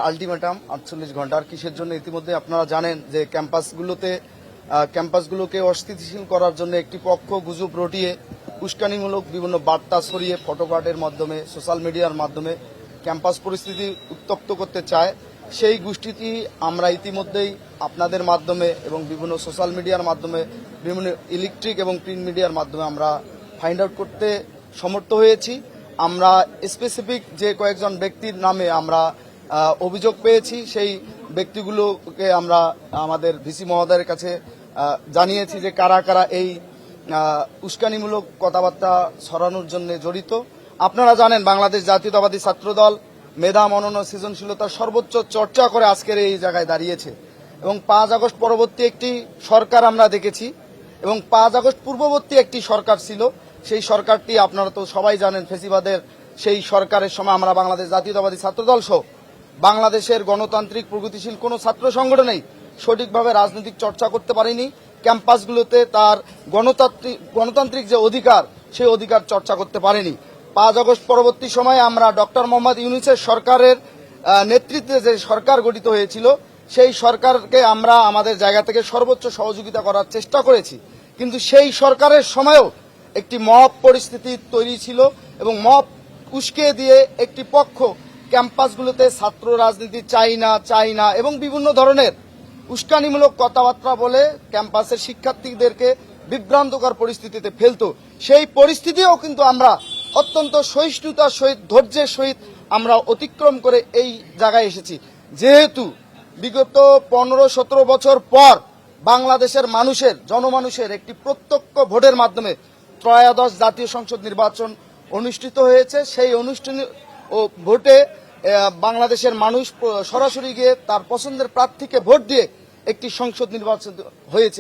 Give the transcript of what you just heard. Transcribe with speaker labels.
Speaker 1: Ultimatum 48 ঘন্টার কিসের জন্য ইতিমধ্যে আপনারা জানেন যে ক্যাম্পাসগুলোকে অস্থিতিশীল করার জন্য একটি পক্ষ গুজব রটিয়ে উস্কানিমূলক বিভিন্ন বার্তা ছড়িয়ে ফটোকার্ডের মাধ্যমে সোশ্যাল মিডিয়ার মাধ্যমে ক্যাম্পাস পরিস্থিতি উত্তপ্ত করতে চায়। সেই গোষ্ঠীটি আমরা ইতিমধ্যেই আপনাদের মাধ্যমে এবং বিভিন্ন সোশ্যাল মিডিয়ার মাধ্যমে বিভিন্ন ইলেকট্রিক এবং প্রিন্ট মিডিয়ার মাধ্যমে আমরা ফাইন্ড আউট করতে সমর্থ হয়েছি। আমরা স্পেসিফিক যে কয়েকজন ব্যক্তির নামে আমরা অভিযোগ পেয়েছি, সেই ব্যক্তিগুলোকে আমরা আমাদের ভিসি মহোদয়ের কাছে জানিয়েছি যে কারা কারা এই উস্কানিমূলক কথাবার্তা ছড়ানোর জন্য জড়িত। আপনারা জানেন বাংলাদেশ জাতীয়তাবাদী ছাত্রদল মেধা মনন ও সৃজনশীলতার সর্বোচ্চ চর্চা করে আজকের এই জায়গায় দাঁড়িয়েছে এবং 5 আগস্ট পরবর্তী একটি সরকার আমরা দেখেছি এবং 5 আগস্ট পূর্ববর্তী একটি সরকার ছিল। সেই সরকারটি আপনারা তো সবাই জানেন, ফেসিবাদের সেই সরকারের সময় আমরা বাংলাদেশ জাতীয়তাবাদী ছাত্রদল সহ বাংলাদেশের গণতান্ত্রিক প্রগতিশীল কোনো ছাত্র সংগঠনেই সঠিকভাবে রাজনৈতিক চর্চা করতে পারেনি। ক্যাম্পাসগুলোতে তার গণতান্ত্রিক যে অধিকার, সেই অধিকার চর্চা করতে পারেনি। 5 আগস্ট পরবর্তী সময়ে আমরা ডক্টর মোহাম্মদ ইউনূসের সরকারের নেতৃত্বে যে সরকার গঠিত হয়েছিল, সেই সরকারকে আমরা আমাদের জায়গা থেকে সর্বোচ্চ সহযোগিতা করার চেষ্টা করেছি। কিন্তু সেই সরকারের সময়েও একটি মব পরিস্থিতি তৈরি ছিল এবং মব উস্কে দিয়ে একটি পক্ষ ক্যাম্পাসগুলোতে ছাত্র রাজনীতি চাই না এবং বিভিন্ন ধরনের উস্কানিমূলক কথাবার্তা বলে ক্যাম্পাসের শিক্ষার্থীদেরকে বিভ্রান্তকর পরিস্থিতিতে ফেলত। সেই পরিস্থিতিও কিন্তু আমরা অত্যন্ত সহিষ্ণুতার সহিত, ধৈর্যের সহিত আমরা অতিক্রম করে এই জায়গায় এসেছি। যেহেতু বিগত 15-17 বছর পর বাংলাদেশের জনমানুষের একটি প্রত্যক্ষ ভোটের মাধ্যমে ত্রয়োদশ জাতীয় সংসদ নির্বাচন অনুষ্ঠিত হয়েছে। সেই ভোটে বাংলাদেশের মানুষ সরাসরি গিয়ে তার পছন্দের প্রার্থীকে ভোট দিয়ে একটি সংসদ নির্বাচন হয়েছে।